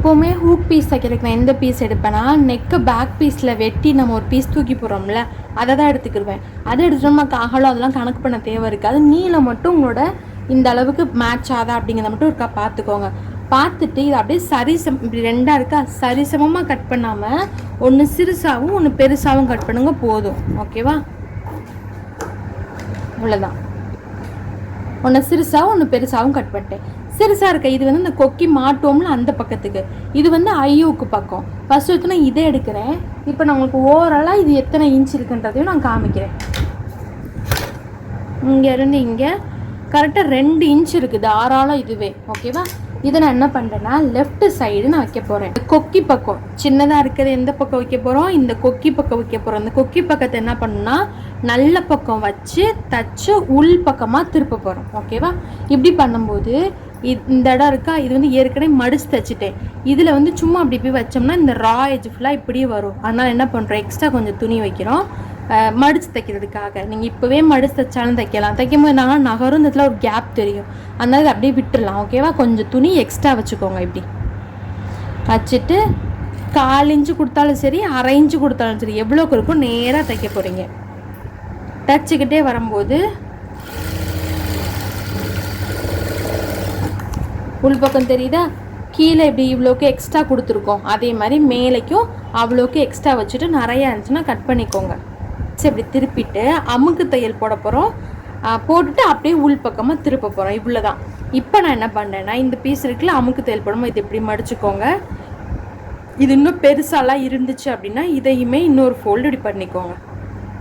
எப்போவுமே hook piece தைக்கிறதுக்கு நான் எந்த பீஸ் எடுப்பேன்னா, நெக்கு பேக் பீஸில் வெட்டி நம்ம ஒரு பீஸ் தூக்கி போடுறோம்ல, அதை தான் எடுத்துக்கிடுவேன். அதை எடுத்துட்டோம்னா அகலம் அதெல்லாம் கணக்கு பண்ண தேவை இருக்காது. நீளம் மட்டும் உங்களோட இந்த அளவுக்கு மேட்ச் ஆதா அப்படிங்கிறத மட்டும் இருக்கா பார்த்துக்கோங்க. பார்த்துட்டு இது அப்படியே இப்படி ரெண்டாக இருக்கா, சரிசமமாக கட் பண்ணாமல் ஒன்று சிறுசாகவும் ஒன்று பெருசாகவும் கட் பண்ணுங்க போதும். ஓகேவா? இவ்வளோதான். ஒன்று சிறுசாகவும் ஒன்று பெருசாகவும் கட் பண்ணிட்டேன். சிறுசாக இருக்க இது வந்து இந்த கொக்கி மாட்டோம்ல அந்த பக்கத்துக்கு, இது வந்து ஐயூக்கு பக்கம். ஃபர்ஸ்ட் வந்து நான் இதை எடுக்கிறேன். இப்போ நான் உங்களுக்கு ஓவராலாக இது எத்தனை இன்ச் இருக்குன்றதையும் நான் காமிக்கிறேன். இங்கேருந்து இங்கே கரெக்டாக 2 இன்ச் இருக்குது ஆறாலும் இதுவே. ஓகேவா? இதை நான் என்ன பண்ணுறேன்னா லெஃப்ட் சைடு நான் வைக்க போகிறேன். கொக்கி பக்கம் சின்னதாக இருக்கிறது எந்த பக்கம் வைக்க போகிறோம்? இந்த கொக்கி பக்கம் வைக்க போகிறோம். இந்த கொக்கி பக்கத்தை என்ன பண்ணணும்னா நல்ல பக்கம் வச்சு தச்சு உள் பக்கமாக திருப்ப போகிறோம். ஓகேவா? இப்படி பண்ணும்போது இந்த இடம் இருக்கா, இது வந்து ஏற்கனவே மடிச்சு தைச்சிட்டேன். இதில் வந்து சும்மா அப்படி போய் வச்சோம்னா இந்த ரா எஜ் ஃபுல்லாக இப்படியே வரும். அதனால் என்ன பண்ணுறோம், எக்ஸ்ட்ரா கொஞ்சம் துணி வைக்கிறோம் மடித்து தைக்கிறதுக்காக. நீங்கள் இப்போவே மடித்து தைச்சாலும் தைக்கலாம். தைக்கும் போது என்னன்னா நகரும் இந்த இடத்துல ஒரு கேப் தெரியும். அதனால் அப்படியே விட்டுடலாம். ஓகேவா? கொஞ்சம் துணி எக்ஸ்ட்ரா வச்சுக்கோங்க. இப்படி வச்சுட்டு 1/4 இன்ச்சு கொடுத்தாலும் சரி, 1/2 இன்ச்சு கொடுத்தாலும் சரி, எவ்வளோக்கு இருக்கும் நேராக தைக்க போகிறீங்க. தைச்சிக்கிட்டே வரும்போது உள்பக்கம் தெரியுதா, கீழே இப்படி இவ்வளோக்கு எக்ஸ்ட்ரா கொடுத்துருக்கோம். அதே மாதிரி மேலேக்கும் அவ்வளோக்கு எக்ஸ்ட்ரா வச்சுட்டு நிறையா இருந்துச்சுன்னா கட் பண்ணிக்கோங்க. இப்படி திருப்பிட்டு அமுக்கு தையல் போட போகிறோம். போட்டுட்டு அப்படியே உள் பக்கமாக திருப்ப போகிறோம். இவ்வளோ தான். இப்போ நான் என்ன பண்ணேன்னா இந்த பீஸ் இருக்குல்ல, அமுக்கு தையல் போடாமல் இது இப்படி மடிச்சுக்கோங்க. இது இன்னும் பெருசாலாம் இருந்துச்சு அப்படின்னா இதையுமே இன்னொரு ஃபோல்டு இப்படி பண்ணிக்கோங்க.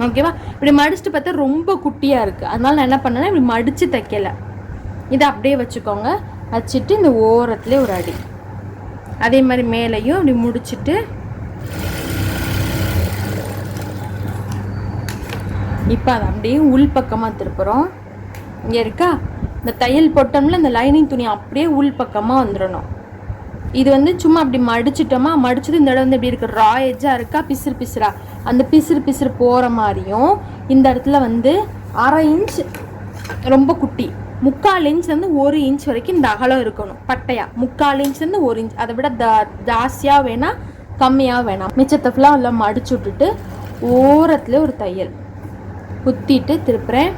ஓகேவா? இப்படி மடிச்சுட்டு பார்த்தா ரொம்ப குட்டியாக இருக்குது. அதனால நான் என்ன பண்ணேன்னா இப்படி மடித்து தைக்கலை, இதை அப்படியே வச்சுக்கோங்க. வச்சுட்டு இந்த ஓரத்துலேயே ஒரு அடி, அதே மாதிரி மேலேயும் அப்படி முடிச்சுட்டு இப்போ அதை அப்படியே உள் பக்கமாக திருப்புறோம். இங்கே இருக்கா, இந்த தையல் போட்டோம்ல இந்த லைனிங் துணி அப்படியே உள் பக்கமாக வந்துடணும். இது வந்து சும்மா அப்படி மடிச்சிட்டோமா, மடிச்சது இந்த இடம் வந்து எப்படி இருக்குது, ரா எஜ்ஜாக இருக்கா, பிசுறு பிசுறா, அந்த பிசுறு போகிற மாதிரியும் இந்த இடத்துல வந்து 1/2 இன்ச் ரொம்ப குட்டி, 3/4 இன்ச் வந்து 1 இன்ச் வரைக்கும் இந்த அகலம் இருக்கணும். பட்டையா 3/4 இன்ச்லேருந்து 1 இன்ச், அதை விட ஜாஸ்தியாக வேணாம் கம்மியாக வேணாம். மிச்சத்தை ஃபுல்லாக எல்லாம் மடிச்சு விட்டுட்டு ஓரத்தில் ஒரு தையல் குத்திட்டு திருப்புறேன்.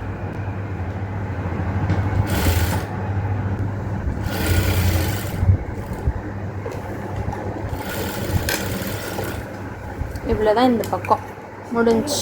இவ்வளோதான். இந்த பக்கம் முடிஞ்சு.